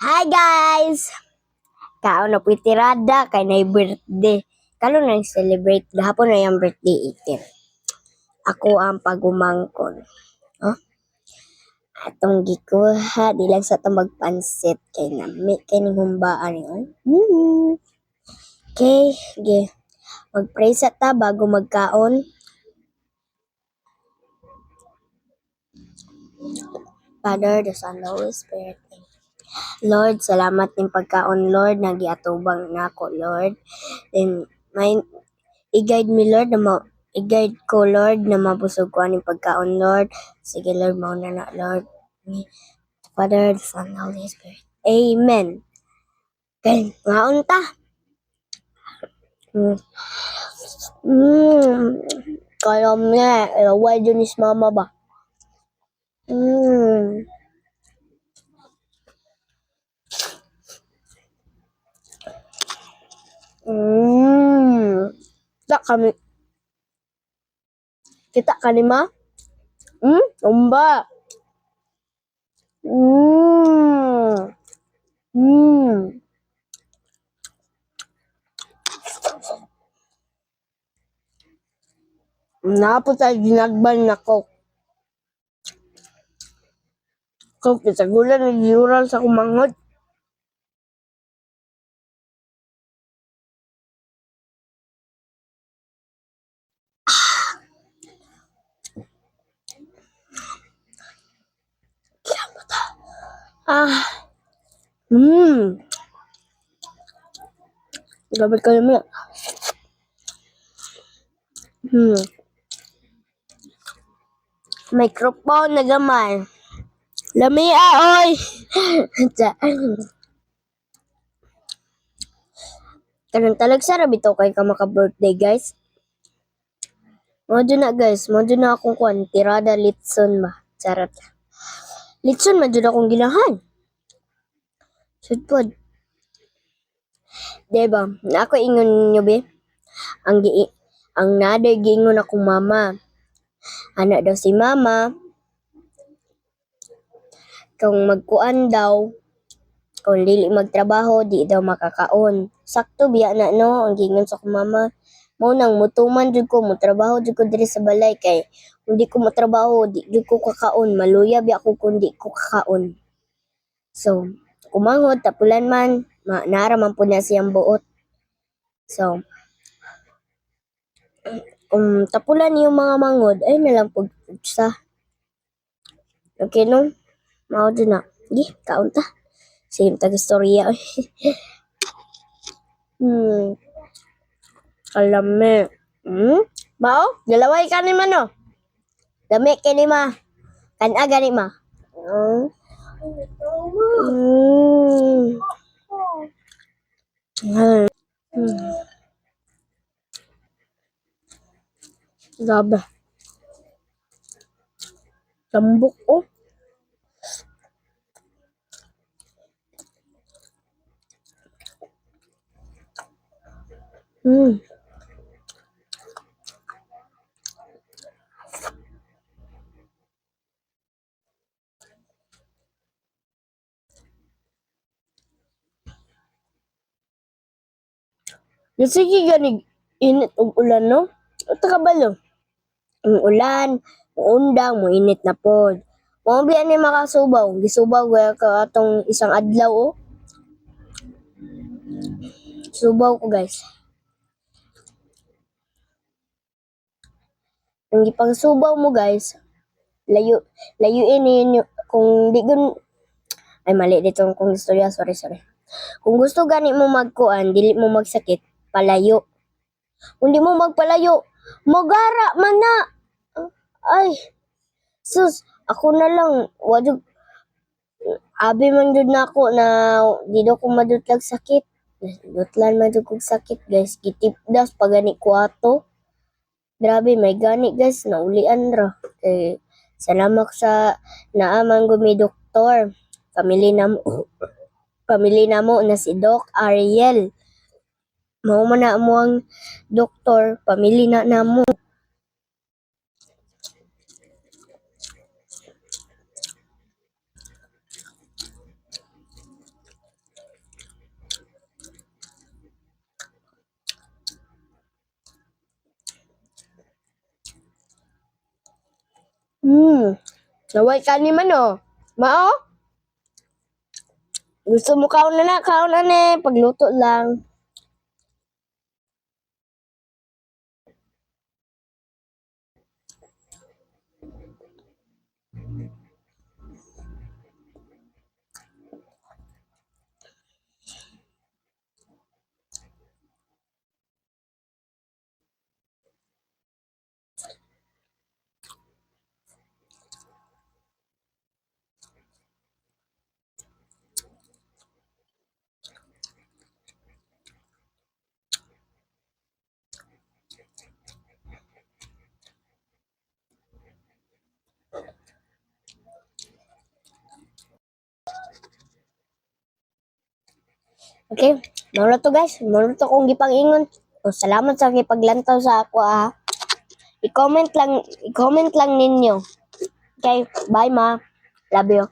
Hi guys! Kaon na po'y tirada kay na birthday. Kalo na celebrate gahapon na yung birthday 18. Ako ang pagumangkon. Oh, atong gikuha di lang sa itong magpansit kay nami kay ning humbaan yun. Okay, mag-pray sa ta bago magkaon. Father, the Son, the Holy Spirit. Lord, salamat ning pagkaon, Lord, nagiatubang nako, Lord. And may i-guide me, Lord, i-guide ko, Lord, na mabusog ko aning pagkaon, Lord. Sige, Lord, mauna na, Lord. Father, the Son, the Holy Spirit. Amen. Okay, ngaon ta. Kaya mo why dun is mama ba? Kita kami. Kita kanima? Umba. Napo tayo ginagban na Coke. Coke, isa gulan nagiural sa kumangod. Gabi ka naman. Microphone na gamay. Lamia, oy! Kanang talag sa rabi to kay ka maka-birthday, guys. Modyo na, guys. Modyo na akong kuan. Tirada litson ba? Charot. Litson, modyo na akong ginahan. Sudpod. Diba? Na ako ingon nyo, be? Ang naday giingon akong mama. Anak daw si mama. Kung magkuan daw, kung dili magtrabaho, di daw makakaon. Sakto biya na no, ang gingon sa akong mama. Mao nang mutuman jud ko, motrabaho jud ko diri sa balay kay kung di ko motrabaho, di jud ko kakaon. Maluya biya ako kung di ko kakaon. So, kumangod, tapulan man, naaraman po na siyang buot. So, kung tapulan yung mga mangod, ay nalang po sa. Okay no? Mao dun na. Di, kaon ta. Sige, taga-storya. Alam me. Bao? Dalaway ka ni mano. Dami ka ni ma. Kanaga ni ma. Grabe. Lambok oh. Sige ganig init og ulan no? Ito ka balo? Ang ulan, undang, mo init na pod. Mao biya ni makasubaw, gisubaw ka atong isang adlaw oh. Subaw ko guys. Ang gipang subaw mo guys, layuin ninyo kung di gun ay mali dito kung istorya, sorry. Kung gusto gani mo magkuan, dili mo magsakit, palayo. Kung di mo magpalayo, magara man na. Ay, sus, ako na lang, wadyo, abi man jud na ako na di daw ko madutlag sakit. Dutlan man jud kog sakit guys, gitipdas pagani kuato. Grabe, may gani guys, naulian ra. Salamat sa naaman gumi doktor. Pamili na mo na si Doc Ariel. Mao man na mo ang doktor, pamili na namo. Naway ka ni man oh. Mao? Gusto mo kaon na ni. Pagluto lang. Okay, maulo to guys. Maulo to kong gipang-ingon. O, salamat sa kipaglantaw sa ako ah. I-comment lang ninyo. Okay, bye ma. Love you.